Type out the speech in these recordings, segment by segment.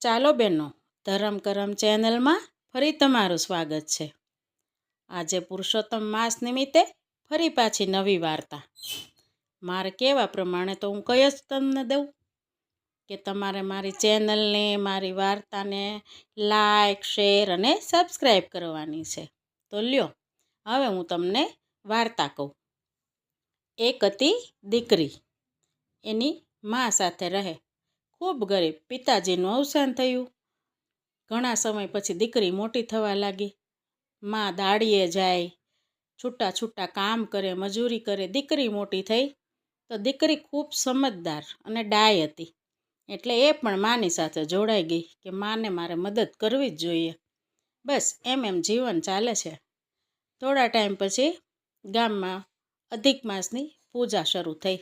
ચાલો બહેનો, ધરમ કરમ ચેનલમાં ફરી તમારું સ્વાગત છે. આજે પુરુષોત્તમ માસ નિમિત્તે ફરી પાછી નવી વાર્તા. મારે કહેવા પ્રમાણે તો હું કઈ જ તમને દઉં કે તમારે મારી ચેનલને, મારી વાર્તાને લાઈક, શેર અને સબસ્ક્રાઈબ કરવાની છે. તો લ્યો, હવે હું તમને વાર્તા કહું. એક હતી દીકરી, એની મા સાથે રહે. ખૂબ ગરીબ. પિતાજીનું અવસાન થયું. ઘણા સમય પછી દીકરી મોટી થવા લાગી. મા દાડીએ જાય, છૂટા છૂટા કામ કરે, મજૂરી કરે. દીકરી મોટી થઈ તો દીકરી ખૂબ સમજદાર અને ડાય હતી. એટલે એ પણ માની સાથે જોડાઈ ગઈ કે માને મારે મદદ કરવી જ જોઈએ. બસ એમ જીવન ચાલે છે. થોડા ટાઈમ પછી ગામમાં અધિક માસની પૂજા શરૂ થઈ.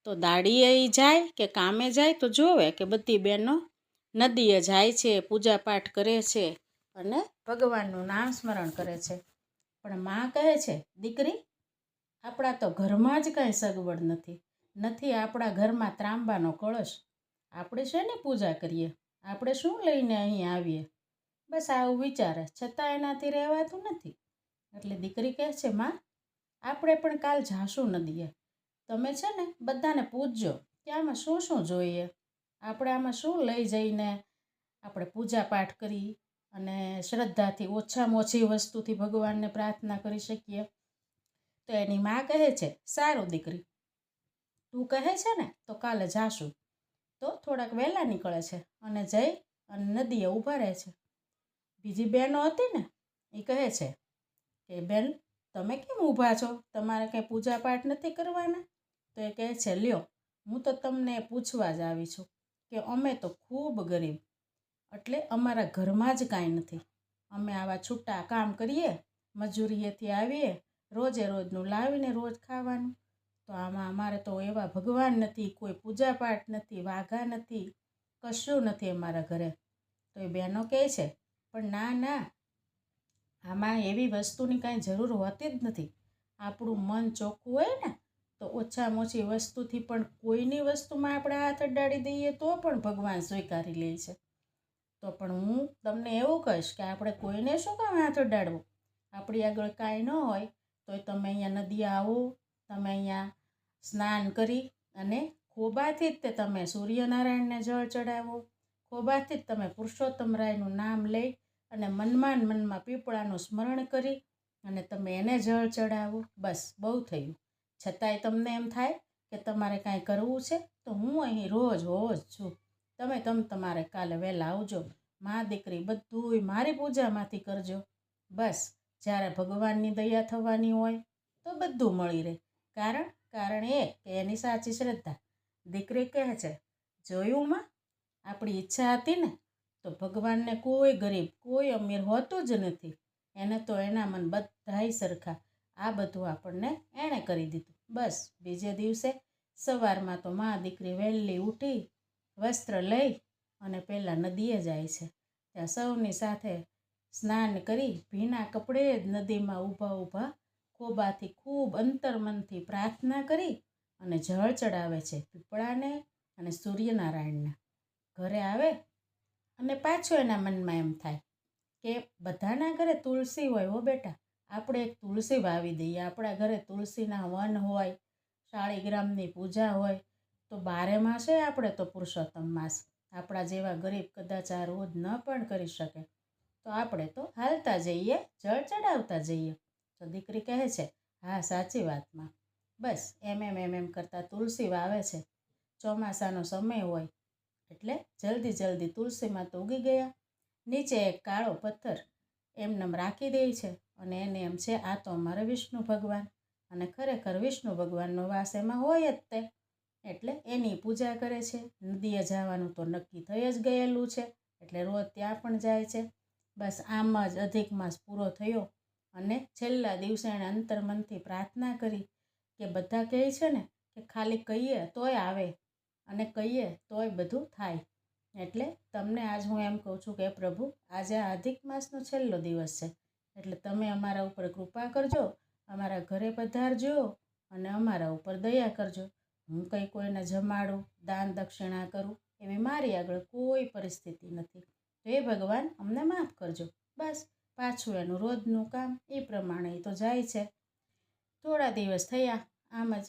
તો દાડીએ જાય કે કામે જાય તો જોવે કે બધી બહેનો નદીએ જાય છે, પૂજા પાઠ કરે છે અને ભગવાનનું નામ સ્મરણ કરે છે. પણ માં કહે છે, દીકરી, આપણા તો ઘરમાં જ કાંઈ સગવડ નથી આપણા ઘરમાં ત્રાંબાનો કળશ. આપણે શેની પૂજા કરીએ? આપણે શું લઈને અહીં આવીએ? બસ આવું વિચારે, છતાં એનાથી રહેવાતું નથી. એટલે દીકરી કહે છે, માં, આપણે પણ કાલ જાશું નદીએ. તમે છે ને બધાને પૂછજો કે આમાં શું શું જોઈએ. આપણે આમાં શું લઈ જઈને આપણે પૂજા પાઠ કરી અને શ્રદ્ધાથી ઓછામાં ઓછી વસ્તુથી ભગવાનને પ્રાર્થના કરી શકીએ. તો એની માં કહે છે, સારું દીકરી, તું કહે છે ને તો કાલે જાશું. તો થોડાક વહેલા નીકળે છે અને જઈ અને નદીએ ઊભા રહે છે. બીજી બહેનો હતી ને, એ કહે છે કે બેન, તમે કેમ ઊભા છો? તમારે કંઈ પૂજા પાઠ નથી કરવાના? તો એ કહે છે, લ્યો, હું તો તમને પૂછવા જ આવી છું કે અમે તો ખૂબ ગરીબ, એટલે અમારા ઘરમાં જ કાંઈ નથી. અમે આવા છૂટા કામ કરીએ, મજૂરીએથી આવીએ, રોજે રોજનું લાવીને રોજ ખાવાનું. તો આમાં અમારે તો એવા ભગવાન નથી, કોઈ પૂજા પાઠ નથી, વાઘા નથી, કશું નથી અમારા ઘરે. તો એ બહેનો કહે છે, પણ ના ના, આમાં એવી વસ્તુની કાંઈ જરૂર હોતી જ નથી. આપણું મન ચોખ્ખું હોય ને તો ઓછામાં ઓછી વસ્તુથી પણ કોઈની વસ્તુમાં આપણે હાથ અડાડી દઈએ તો પણ ભગવાન સ્વીકારી લે છે. તો પણ હું તમને એવું કહીશ કે આપણે કોઈને શું કામ હાથ અડાડવો? આપણી આગળ કાંઈ ન હોય તોય તમે અહીંયા નદીએ આવો, તમે અહીંયા સ્નાન કરી અને ખોબાથી જ તે તમે સૂર્યનારાયણને જળ ચડાવો, ખોબાથી જ તમે પુરુષોત્તમ રાયનું નામ લઈ અને મનમાં પીપળાનું સ્મરણ કરી અને તમે એને જળ ચડાવો. બસ બહુ થયું. છતાંય તમને એમ થાય કે તમારે કાંઈ કરવું છે તો હું અહીં રોજ છું. તમે તમારે કાલે વહેલા આવજો. મા દીકરી બધુંય મારી પૂજામાંથી કરજો. બસ જ્યારે ભગવાનની દયા થવાની હોય તો બધું મળી રહે. કારણ એ કે એની સાચી શ્રદ્ધા. દીકરી કહે છે, જોયું માં, આપણી ઈચ્છા હતી ને તો ભગવાનને કોઈ ગરીબ, કોઈ અમીર હોતું જ નથી. એને તો એના મન બધાય સરખા. આ બધું આપણને એણે કરી દીધું. બસ બીજે દિવસે સવારમાં તો મા દીકરી વહેલી ઉઠી, વસ્ત્ર લઈ અને પહેલાં નદીએ જાય છે. ત્યાં સૌની સાથે સ્નાન કરી ભીના કપડે જ નદીમાં ઊભા ખોબાથી ખૂબ અંતર્મનથી પ્રાર્થના કરી અને જળ ચડાવે છે પીપળાને અને સૂર્યનારાયણને. ઘરે આવે અને પાછો એના મનમાં એમ થાય કે બધાના ઘરે તુલસી હોય હો બેટા, આપણે એક તુલસી વાવી દઈએ. આપણા ઘરે તુલસીના વન હોય, શાળીગ્રામની પૂજા હોય, તો 12 માસે આપણે તો પુરુષોત્તમ માસ. આપણા જેવા ગરીબ કદાચ આ રોજ ન પણ કરી શકે તો આપણે તો હાલતા જઈએ, જળ ચડાવતા જઈએ. તો દીકરી કહે છે, હા સાચી વાતમાં. બસ એમ કરતાં તુલસી વાવે છે. ચોમાસાનો સમય હોય એટલે જલ્દી તુલસીમાં તો ઉગી ગયા. નીચે એક કાળો પથ્થર એમનેમ રાખી દે છે અને એને એમ છે, આ તો અમારે વિષ્ણુ ભગવાન. અને ખરેખર વિષ્ણુ ભગવાનનો વાસ એમાં હોય જ તે. એટલે એની પૂજા કરે છે. નદીએ જવાનું તો નક્કી થઈ જ ગયેલું છે એટલે રોજ ત્યાં પણ જાય છે. બસ આમ જ અધિક માસ પૂરો થયો અને છેલ્લા દિવસે એણે અંતર્મનથી પ્રાર્થના કરી કે બધા કહે છે ને કે ખાલી કહીએ તોય આવે અને કહીએ તોય બધું થાય. એટલે તમને આજ હું એમ કહું છું કે પ્રભુ, આજે આ અધિક માસનો છેલ્લો દિવસ છે એટલે તમે અમારા ઉપર કૃપા કરજો, અમારા ઘરે પધારજો અને અમારા ઉપર દયા કરજો. હું કંઈ કોઈને જમાડું, દાન દક્ષિણા કરું એવી મારી આગળ કોઈ પરિસ્થિતિ નથી. તો એ ભગવાન અમને માફ કરજો. બસ પાછું એનું રોજનું કામ એ પ્રમાણે તો જાય છે. થોડા દિવસ થયા આમ જ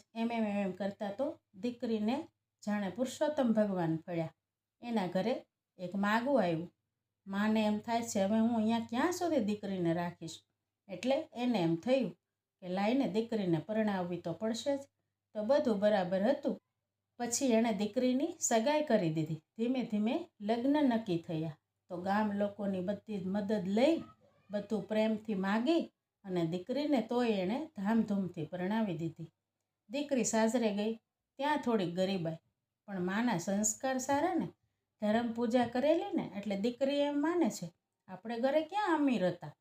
એમ કરતાં તો દીકરીને જાણે પુરુષોત્તમ ભગવાન ફળ્યા. એના ઘરે એક માગું આવ્યું. માને એમ થાય છે હવે હું અહીંયા ક્યાં સુધી દીકરીને રાખીશ. એટલે એને એમ થયું કે લાઈને દીકરીને પરણાવવી તો પડશે જ. તો બધું બરાબર હતું. પછી એણે દીકરીની સગાઈ કરી દીધી. ધીમે ધીમે લગ્ન નક્કી થયા. તો ગામ લોકોની બધી જ મદદ લઈ બધું પ્રેમથી માગી અને દીકરીને તોય એણે ધામધૂમથી પરણાવી દીધી. દીકરી સાસરે ગઈ ત્યાં થોડીક ગરીબાઈ, પણ માના સંસ્કાર સારા ને, ધર્મ પૂજા કરેલી ને, એટલે દીકરી એમ માને છે આપણે ઘરે ક્યાં અમીર હતા,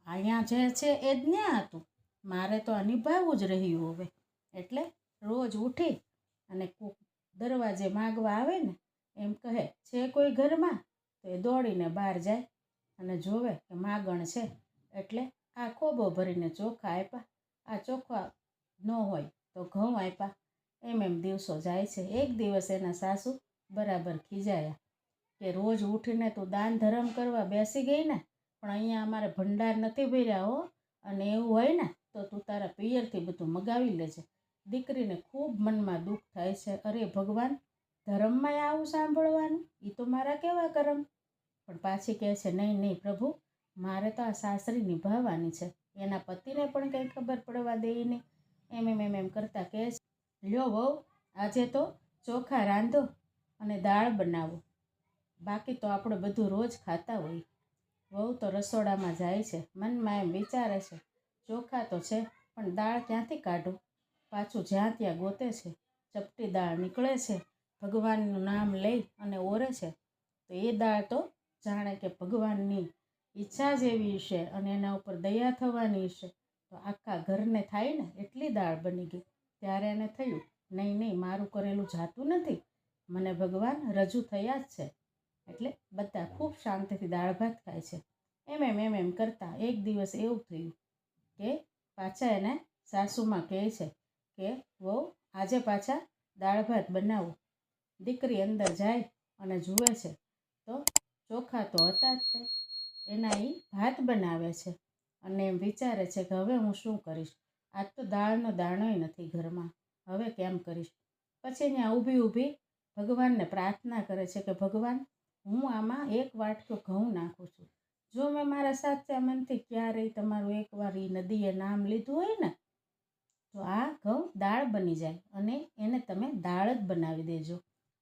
અહીંયા જે છે એ જ ન્યા હતું, મારે તો આ નિભાવવું જ રહ્યું હવે. એટલે રોજ ઉઠી અને દરવાજે માગવા આવે ને એમ કહે છે કોઈ ઘરમાં, તો એ દોડીને બહાર જાય અને જોવે કે માગણ છે. એટલે આ ખોબો ભરીને ચોખા આપ્યા, આ ચોખા ન હોય તો ઘઉં આપ્યા. એમ દિવસો જાય છે. એક દિવસ એના સાસુ બરાબર ખીજાયા કે રોજ ઉઠીને તું દાન ધર્મ કરવા બેસી ગઈ ને, પણ અહીંયા અમારે ભંડાર નથી ભર્યા હો, અને એવું હોય ને તો તું તારા પિયરથી બધું મગાવી લેજે. દીકરીને ખૂબ મનમાં દુઃખ થાય છે. અરે ભગવાન, ધર્મમાંય આવું સાંભળવાનું, એ તો મારા કેવા કરમ. પણ પાછી કહે છે નહીં પ્રભુ, મારે તો આ સાસરી નિભાવવાની છે. એના પતિને પણ કંઈ ખબર પડવા દે નહીં. એમ કરતાં કહે છે લ્યો વહુ, આજે તો ચોખા રાંધો અને દાળ બનાવો, બાકી તો આપણે બધું રોજ ખાતા હોઈએ. વહુ તો રસોડામાં જાય છે, મનમાં એમ વિચારે છે ચોખા તો છે પણ દાળ ક્યાંથી કાઢું. પાછું જ્યાં ત્યાં ગોતે છે, ચપટી દાળ નીકળે છે. ભગવાનનું નામ લઈ અને ઓરે છે તો એ દાળ તો જાણે કે ભગવાનની ઈચ્છા જ એવી છે અને એના ઉપર દયા થવાની છે, તો આખા ઘરને થાય ને એટલી દાળ બની ગઈ. ત્યારે એને થયું નહીં મારું કરેલું જાતું નથી, મને ભગવાન રજૂ થયા જ છે. એટલે બધા ખૂબ શાંતિથી દાળ ભાત ખાય છે. એમ કરતાં એક દિવસ એવું થયું કે પાછા એને સાસુમાં કહે છે કે વહુ આજે પાછા દાળ ભાત બનાવો. દીકરી અંદર જાય અને જુએ છે તો ચોખા તો હતા જ તે, એના એ ભાત બનાવે છે અને એમ વિચારે છે કે હવે હું શું કરીશ, આજ તો દાળનો દાણોય નથી ઘરમાં, હવે કેમ કરીશ. પછી ત્યાં ઊભી ભગવાનને પ્રાર્થના કરે છે કે ભગવાન, હું આમાં એક વાટકો ઘઉં નાખું છું, જો મેં મારા સાચા મનથી ક્યારેય તમારું એકવાર એ નદીએ નામ લીધું હોય ને તો આ ઘઉં દાળ બની જાય અને એને તમે દાળ જ બનાવી દેજો.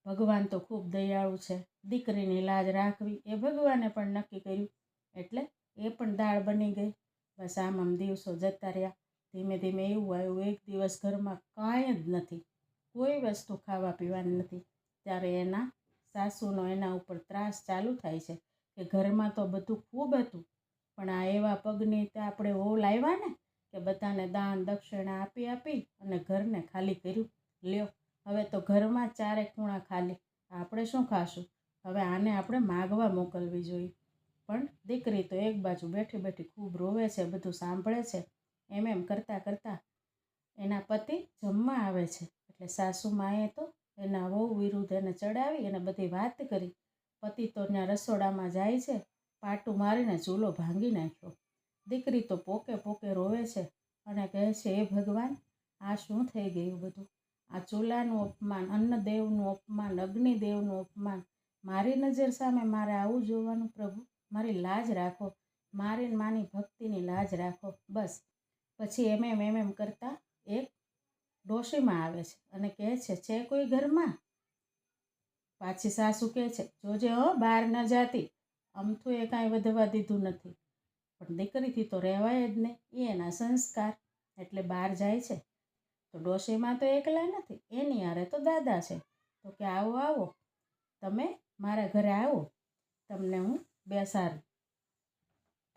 ભગવાન તો ખૂબ દયાળુ છે, દીકરીની લાજ રાખવી એ ભગવાને પણ નક્કી કર્યું, એટલે એ પણ દાળ બની ગઈ. બસ આમ દિવસો જતા રહ્યા. ધીમે ધીમે એવું આવ્યું એક દિવસ ઘરમાં કાંઈ જ નથી, કોઈ વસ્તુ ખાવા પીવાની નથી. ત્યારે એના સાસુનો એના ઉપર ત્રાસ ચાલુ થાય છે કે ઘરમાં તો બધું ખૂબ હતું, પણ આ એવા પગની તે આપણે વહુ લાવ્યા ને કે બધાને દાન દક્ષિણા આપી અને ઘરને ખાલી કર્યું. લ્યો હવે તો ઘરમાં ચારે ખૂણા ખાલી, આપણે શું ખાશું, હવે આને આપણે માગવા મોકલવી જોઈએ. પણ દીકરી તો એક બાજુ બેઠી ખૂબ રોવે છે, બધું સાંભળે છે. એમ કરતાં એના પતિ જમવા આવે છે. એટલે સાસુમાએ તો એના વહુ વિરુદ્ધ એને ચડાવી અને બધી વાત કરી. પતિ તો ત્યાં રસોડામાં જાય છે, પાટું મારીને ચૂલો ભાંગી નાખ્યો. દીકરી તો પોકે રોવે છે અને કહે છે હે ભગવાન, આ શું થઈ ગયું બધું, આ ચૂલાનું અપમાન, અન્નદેવનું અપમાન, અગ્નિદેવનું અપમાન, મારી નજર સામે મારે આવું જોવાનું. પ્રભુ, મારી લાજ રાખો, મારી માની ભક્તિની લાજ રાખો. બસ પછી એમ કરતાં એક ડોશીમાં આવે છે અને કહે છે કોઈ ઘરમાં. પાછી સાસુ કહે છે જોજે હો બહાર ન જાતી, અમથું એ કાંઈ વધવા દીધું નથી. પણ દીકરીથી તો રહેવાય જ નહીં, એ એના સંસ્કાર. એટલે બહાર જાય છે તો ડોશીમાં તો એકલા નથી, એની હારે તો દાદા છે. તો કે આવો તમે મારા ઘરે આવો, તમને હું બેસાડું.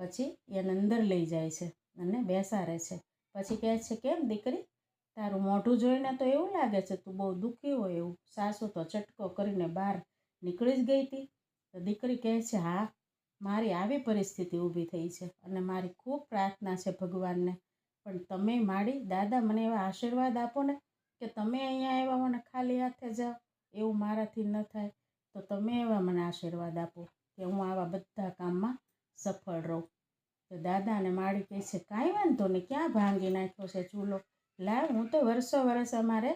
પછી એને અંદર લઈ જાય છે અને બેસાડે છે. પછી કહે છે કેમ દીકરી, તારું મોઢું જોઈને તો એવું લાગે છે તું બહુ દુઃખી હોય એવું. સાસુ તો ચટકો કરીને બહાર નીકળી જ ગઈ હતી. તો દીકરી કહે છે હા, મારી આવી પરિસ્થિતિ ઊભી થઈ છે અને મારી ખૂબ પ્રાર્થના છે ભગવાનને, પણ તમે માડી દાદા મને એવા આશીર્વાદ આપો ને કે તમે અહીંયા આવ્યા મને ખાલી હાથે જાઓ, એવું મારાથી ન થાય. તો તો તમે એવા મને આશીર્વાદ આપો કે હું આવા બધા કામમાં સફળ રહું. તો દાદાને માળી કહે છે, કાંઈ વાંધો નહીં, ક્યાં ભાંગી નાખ્યો છે ચૂલો, લાવ, હું તો વર્ષો વર્ષ અમારે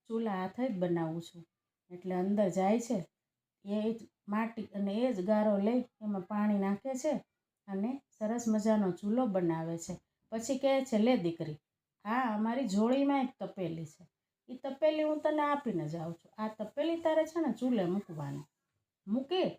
ચૂલા હાથે જ બનાવું છું. એટલે અંદર જાય છે, એ જ માટી અને એ જ ગારો લઈ એમાં પાણી નાખે છે અને સરસ મજાનો ચૂલો બનાવે છે. પછી કહે છે, લે દીકરી, આ અમારી જોડીમાં એક તપેલી છે, એ તપેલી હું તને આપીને જાઉં છું. આ તપેલી તારે છે ને ચૂલે મૂકવાની, મૂકી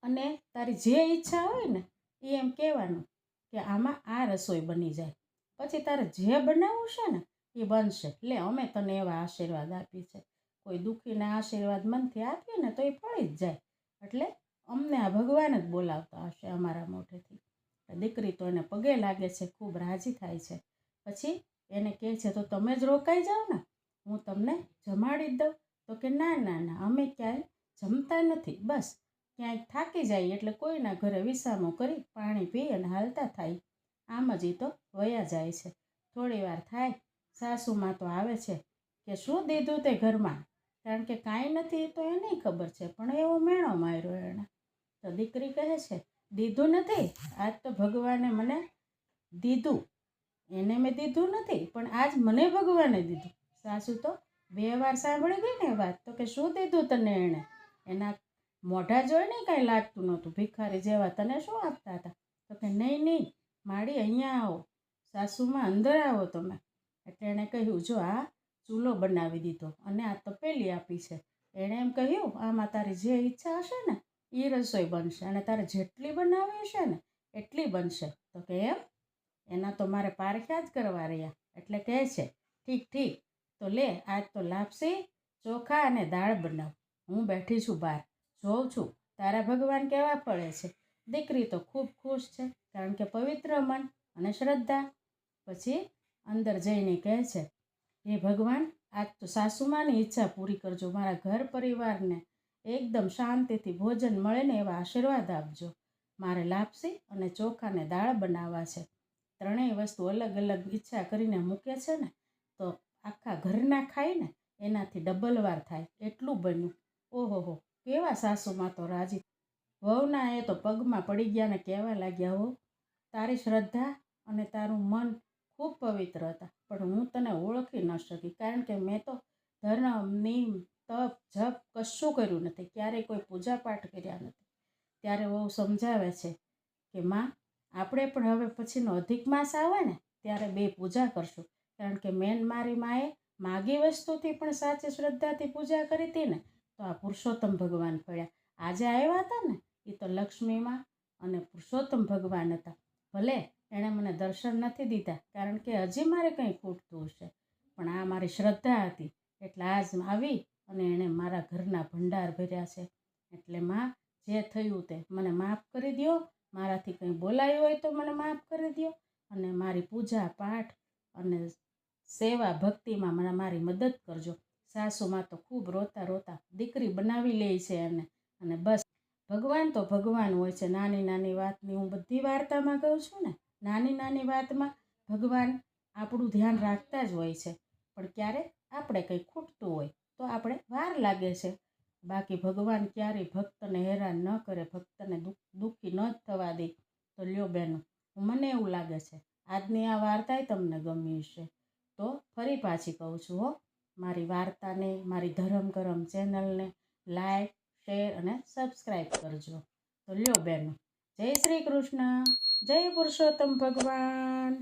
અને તારી જે ઈચ્છા હોય ને એ એમ કહેવાનું કે આમાં આ રસોઈ બની જાય. પછી તારે જે બનાવવું છે ને એ બનશે. લે, અમે તને એવા આશીર્વાદ આપી છે. કોઈ દુઃખીને આશીર્વાદ મનથી આપીએ ને તો એ ફળી જ જાય. એટલે અમને આ ભગવાન જ બોલાવતા હશે અમારા મોઢેથી. દીકરી તો એને પગે લાગે છે, ખૂબ રાજી થાય છે. પછી એને કહે છે, તો તમે જ રોકાઈ જાઓ ને, હું તમને જમાડી જ દઉં. તો કે ના ના ના, અમે ક્યાંય જમતા નથી, બસ ક્યાંય થાકી જાય એટલે કોઈના ઘરે વિસામો કરી પાણી પી અને હાલતા થાય. આમ જ એ તો વયા જાય છે. થોડી વાર થાય, સાસુમાં તો આવે છે કે શું દીધું તે ઘરમાં, કારણ કે કાંઈ નથી એ તો એને ખબર છે, પણ એવો મેણો માર્યો એણે. તો દીકરી કહે છે, દીધું નથી, આજ તો ભગવાને મને દીધું, એને મેં દીધું નથી પણ આજ મને ભગવાને દીધું. સાસુ તો 2 વાર સાંભળી ગઈ ને વાત, તો કે શું દીધું તને એણે? એના મોઢા જોઈને કાંઈ લાગતું નહોતું, ભિખારી જેવા તને શું આપતા હતા? તો કે નહીં નહીં માડી, અહીંયા આવો, સાસુમાં અંદર આવો તમે. એટલે એણે કહ્યું, જો આ ચૂલો બનાવી દીધો અને આ તપેલી આપી છે. એણે એમ કહ્યું, આમાં તારી જે ઈચ્છા હશે ને એ રસોઈ બનશે અને તારે જેટલી બનાવવી હશે ને એટલી બનશે. તો કે એમ, એના તો મારે પારખ્યા જ કરવા રહ્યા. એટલે કહે છે, ઠીક ઠીક, તો લે, આજ તો લાપસી, ચોખા અને દાળ બનાવ. હું બેઠી છું બહાર, જોઉં છું તારા ભગવાન કેવા પડે છે. દીકરી તો ખૂબ ખુશ છે, કારણ કે પવિત્ર મન અને શ્રદ્ધા. પછી અંદર જઈને કહે છે, હે ભગવાન, આજ તો સાસુમાની ઈચ્છા પૂરી કરજો, મારા ઘર પરિવારને એકદમ શાંતિથી ભોજન મળે ને એવા આશીર્વાદ આપજો. મારે લાપસી અને ચોખાને દાળ બનાવવા છે. ત્રણેય વસ્તુ અલગ અલગ ઈચ્છા કરીને મૂકે છે ને, તો આખા ઘરના ખાઈને એનાથી ડબલ વાર થાય એટલું બન્યું. ઓહોહો, કેવા સાસુમાં તો રાજી. વહુના એ તો પગમાં પડી ગયા ને કહેવા લાગ્યા, હો, તારી શ્રદ્ધા અને તારું મન ખૂબ પવિત્ર હતા, પણ હું તને ઓળખી ન શકી, કારણ કે મેં તો ધર્મ, નિયમ, તપ, જપ કશું કર્યું નથી, ક્યારેય કોઈ પૂજા પાઠ કર્યા નથી. ત્યારે વહુ સમજાવે છે કે માં, આપણે પણ હવે પછીનો અધિક માસ આવે ને ત્યારે 2 પૂજા કરશું, કારણ કે મેન મારી માએ માગી વસ્તુથી પણ સાચી શ્રદ્ધાથી પૂજા કરી હતી ને, તો આ પુરુષોત્તમ ભગવાન ફળ્યા. આજે આવ્યા હતા ને એ તો લક્ષ્મીમાં અને પુરુષોત્તમ ભગવાન હતા. ભલે એણે મને દર્શન નથી દીધા, કારણ કે હજી મારે કંઈ ખૂટતું હશે, પણ આ મારી શ્રદ્ધા હતી એટલે આજ આવી અને એણે મારા ઘરના ભંડાર ભર્યા છે. એટલે માં, જે થયું તે મને માફ કરી દો, મારાથી કંઈ બોલાયું હોય તો મને માફ કરી દો, અને મારી પૂજા પાઠ અને સેવા ભક્તિમાં મને મારી મદદ કરજો. સાસુમાં તો ખૂબ રોતા રોતા દીકરી બનાવી લે છે એને, અને બસ ભગવાન તો ભગવાન હોય છે. નાની નાની વાતની હું બધી વાર્તામાં કહું છું ને, નાની નાની વાતમાં ભગવાન આપણું ધ્યાન રાખતા જ હોય છે, પણ ક્યારેક આપણે કંઈ ખૂટતું હોય તો આપણે વાર લાગે છે. બાકી ભગવાન ક્યારેય ભક્તને હેરાન ન કરે, ભક્તને દુઃખી ન જ થવા દે. તો લ્યો બહેનો, મને એવું લાગે છે આજની આ વાર્તાય તમને ગમી હશે. તો ફરી પાછી કહું છું, હો, મારી વાર્તાને, મારી ધરમ કરમ ચેનલને લાઈક, શેર અને સબસ્ક્રાઈબ કરજો. તો લ્યો બહેનો, જય શ્રી કૃષ્ણ, જય પુરુષોત્તમ ભગવાન.